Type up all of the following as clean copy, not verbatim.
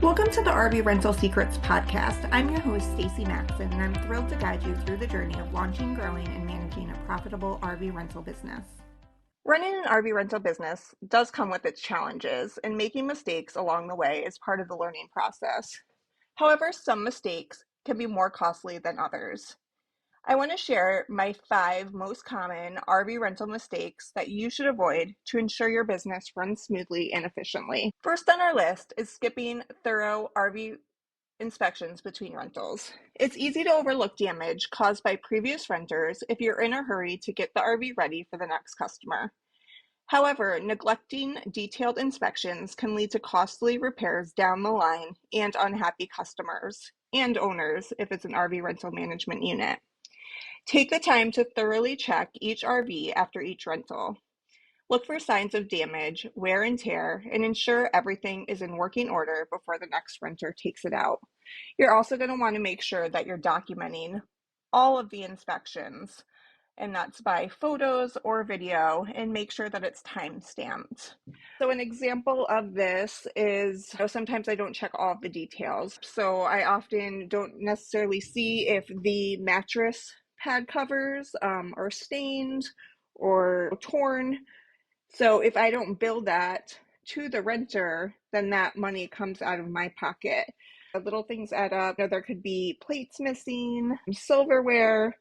Welcome to the RV Rental Secrets podcast. I'm your host, Stacy Maxon, and I'm thrilled to guide you through the journey of launching, growing, and managing a profitable RV rental business. Running an RV rental business does come with its challenges, and making mistakes along the way is part of the learning process. However, some mistakes can be more costly than others. I want to share my 5 most common RV rental mistakes that you should avoid to ensure your business runs smoothly and efficiently. First on our list is skipping thorough RV inspections between rentals. It's easy to overlook damage caused by previous renters if you're in a hurry to get the RV ready for the next customer. However, neglecting detailed inspections can lead to costly repairs down the line and unhappy customers and owners if it's an RV rental management unit. Take the time to thoroughly check each RV after each rental. Look for signs of damage, wear and tear, and ensure everything is in working order before the next renter takes it out. You're also going to want to make sure that you're documenting all of the inspections, and that's by photos or video, and make sure that it's time stamped. So an example of this is, sometimes I don't check all of the details. So I often don't necessarily see if the mattress pad covers are stained or torn. So if I don't bill that to the renter, then that money comes out of my pocket. Little things add up. There could be plates missing, silverware,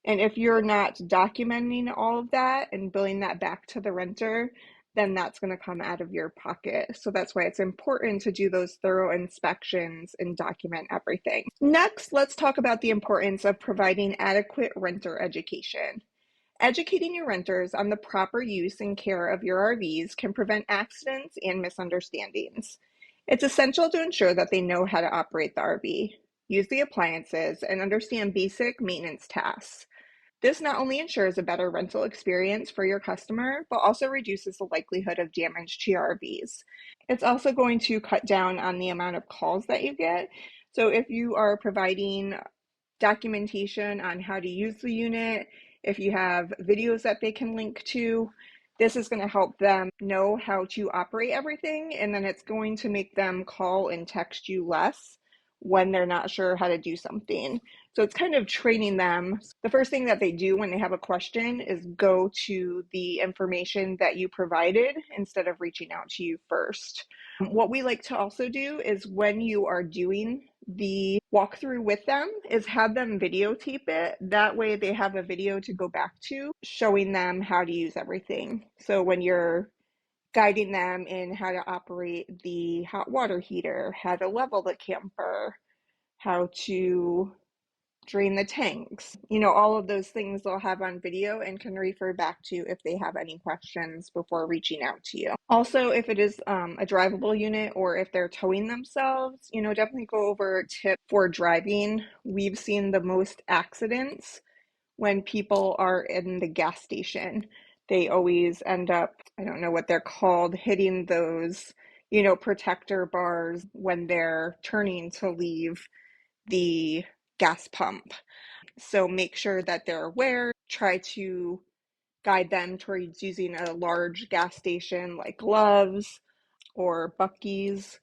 and if you're not documenting all of that and billing that back to the renter, then that's going to come out of your pocket. So that's why it's important to do those thorough inspections and document everything. Next, let's talk about the importance of providing adequate renter education. Educating your renters on the proper use and care of your RVs can prevent accidents and misunderstandings. It's essential to ensure that they know how to operate the RV, use the appliances, and understand basic maintenance tasks. This not only ensures a better rental experience for your customer, but also reduces the likelihood of damage to your RVs. It's also going to cut down on the amount of calls that you get. So if you are providing documentation on how to use the unit, if you have videos that they can link to, this is going to help them know how to operate everything, and then it's going to make them call and text you less when they're not sure how to do something. So it's kind of training them. The first thing that they do when they have a question is go to the information that you provided instead of reaching out to you first. What we like to also do is when you are doing the walkthrough with them is have them videotape it. That way they have a video to go back to showing them how to use everything. So when you're guiding them in how to operate the hot water heater, how to level the camper, how to drain the tanks, all of those things they'll have on video and can refer back to if they have any questions before reaching out to you. Also, if it is a drivable unit or if they're towing themselves, definitely go over a tip for driving. We've seen the most accidents when people are in the gas station. They always end up, I don't know what they're called, hitting those, protector bars when they're turning to leave the gas pump. So make sure that they're aware. Try to guide them towards using a large gas station like Love's or Buc-ee's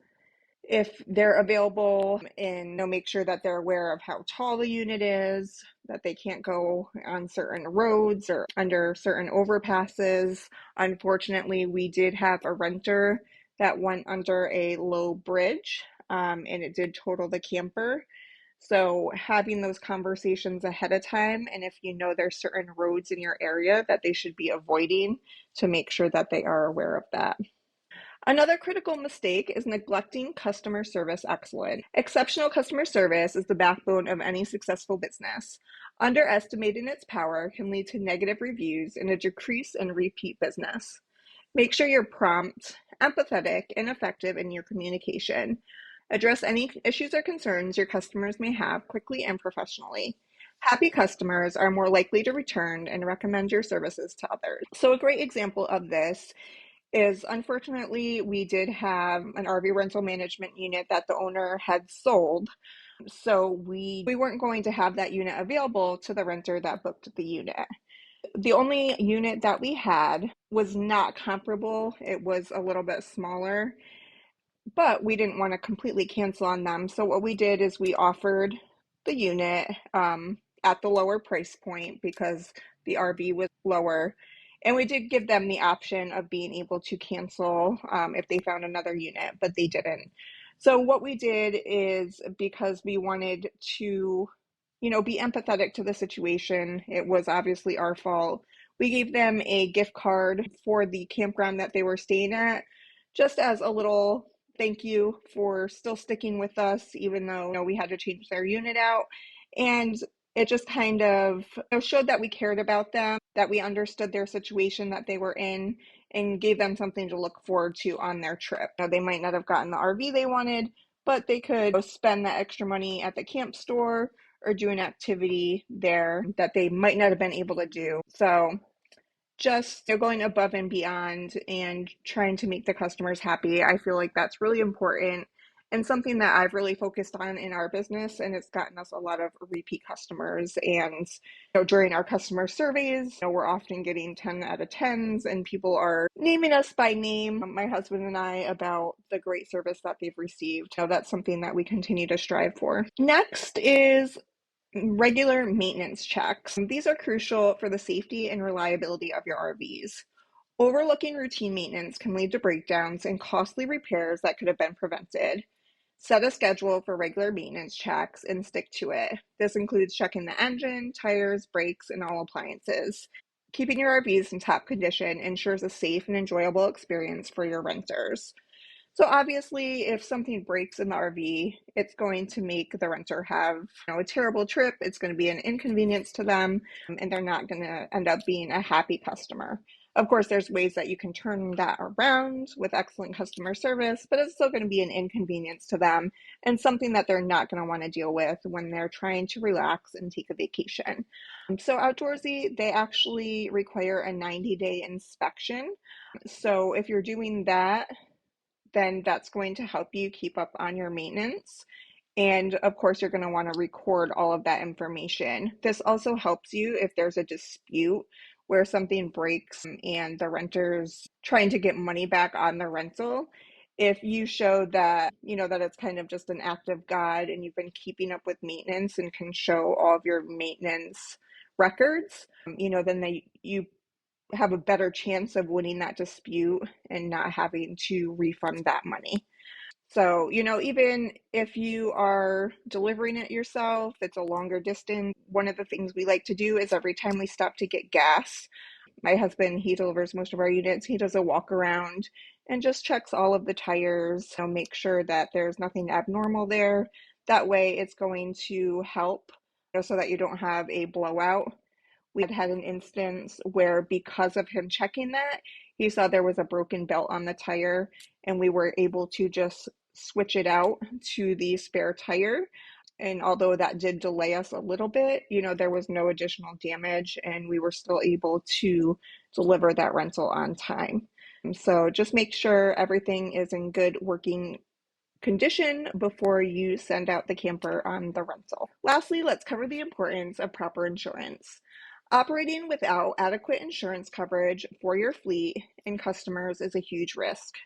if they're available, and make sure that they're aware of how tall the unit is, that they can't go on certain roads or under certain overpasses. Unfortunately, we did have a renter that went under a low bridge, and it did total the camper. So having those conversations ahead of time, and if there's certain roads in your area that they should be avoiding, to make sure that they are aware of that. Another critical mistake is neglecting customer service excellence. Exceptional customer service is the backbone of any successful business. Underestimating its power can lead to negative reviews and a decrease in repeat business. Make sure you're prompt, empathetic, and effective in your communication. Address any issues or concerns your customers may have quickly and professionally. Happy customers are more likely to return and recommend your services to others. So a great example of this is, unfortunately, we did have an RV rental management unit that the owner had sold. So we weren't going to have that unit available to the renter that booked the unit. The only unit that we had was not comparable. It was a little bit smaller. but we didn't want to completely cancel on them. So what we did is we offered the unit at the lower price point because the RV was lower. And we did give them the option of being able to cancel if they found another unit, but they didn't. So what we did is, because we wanted to, be empathetic to the situation, it was obviously our fault. We gave them a gift card for the campground that they were staying at, just as a little thank you for still sticking with us, even though we had to change their unit out. And it just kind of showed that we cared about them, that we understood their situation that they were in, and gave them something to look forward to on their trip. They might not have gotten the RV they wanted, but they could spend that extra money at the camp store or do an activity there that they might not have been able to do. So just going above and beyond and trying to make the customers happy. I feel like that's really important and something that I've really focused on in our business, and it's gotten us a lot of repeat customers. And during our customer surveys, we're often getting 10 out of 10s, and people are naming us by name, my husband and I, about the great service that they've received. That's something that we continue to strive for. Next is regular maintenance checks. These are crucial for the safety and reliability of your RVs. Overlooking routine maintenance can lead to breakdowns and costly repairs that could have been prevented. Set a schedule for regular maintenance checks and stick to it. This includes checking the engine, tires, brakes, and all appliances. Keeping your RVs in top condition ensures a safe and enjoyable experience for your renters. So obviously, if something breaks in the RV, it's going to make the renter have a terrible trip. It's going to be an inconvenience to them, and they're not going to end up being a happy customer. Of course, there's ways that you can turn that around with excellent customer service, but it's still going to be an inconvenience to them and something that they're not going to want to deal with when they're trying to relax and take a vacation. So Outdoorsy, they actually require a 90-day inspection. So if you're doing that, then that's going to help you keep up on your maintenance. And of course, you're going to want to record all of that information. This also helps you if there's a dispute where something breaks and the renter's trying to get money back on the rental. If you show that, that it's kind of just an act of God and you've been keeping up with maintenance and can show all of your maintenance records, then you have a better chance of winning that dispute and not having to refund that money. So, even if you are delivering it yourself, it's a longer distance. One of the things we like to do is every time we stop to get gas, my husband, he delivers most of our units. He does a walk around and just checks all of the tires, make sure that there's nothing abnormal there. That way it's going to help, so that you don't have a blowout. We had an instance where, because of him checking that, he saw there was a broken belt on the tire, and we were able to just switch it out to the spare tire. And although that did delay us a little bit, there was no additional damage, and we were still able to deliver that rental on time. So just make sure everything is in good working condition before you send out the camper on the rental. Lastly, let's cover the importance of proper insurance. Operating without adequate insurance coverage for your fleet and customers is a huge risk.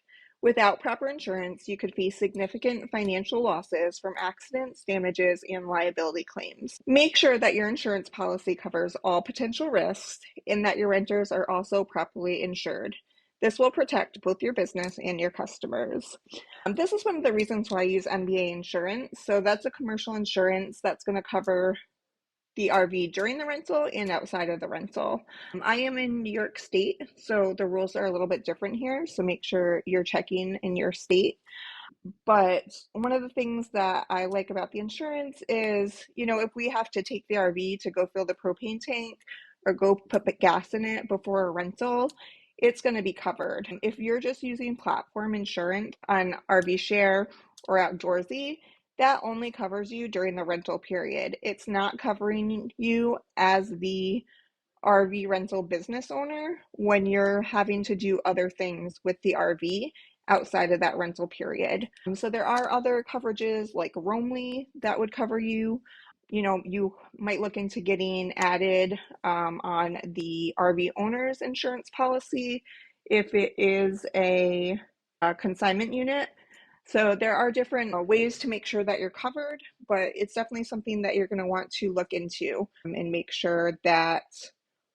Without proper insurance, you could face significant financial losses from accidents, damages, and liability claims. Make sure that your insurance policy covers all potential risks and that your renters are also properly insured. This will protect both your business and your customers. This is one of the reasons why I use MBA insurance. So that's a commercial insurance that's going to cover the RV during the rental and outside of the rental. I am in New York State, so the rules are a little bit different here. So make sure you're checking in your state. But one of the things that I like about the insurance is, if we have to take the RV to go fill the propane tank or go put gas in it before a rental, it's going to be covered. If you're just using platform insurance on RV Share or Outdoorsy, that only covers you during the rental period. It's not covering you as the RV rental business owner when you're having to do other things with the RV outside of that rental period. So there are other coverages like Roamly that would cover you. You might look into getting added on the RV owner's insurance policy if it is a consignment unit. So there are different ways to make sure that you're covered, but it's definitely something that you're going to want to look into and make sure that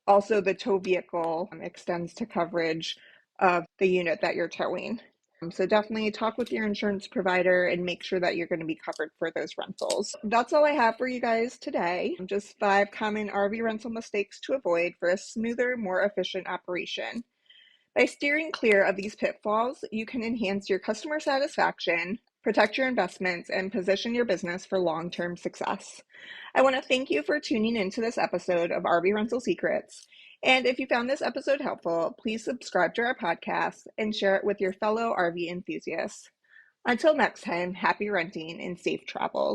also the tow vehicle extends to coverage of the unit that you're towing. So definitely talk with your insurance provider and make sure that you're going to be covered for those rentals. That's all I have for you guys today. Just 5 common RV rental mistakes to avoid for a smoother, more efficient operation. By steering clear of these pitfalls, you can enhance your customer satisfaction, protect your investments, and position your business for long-term success. I want to thank you for tuning into this episode of RV Rental Secrets. And if you found this episode helpful, please subscribe to our podcast and share it with your fellow RV enthusiasts. Until next time, happy renting and safe travels.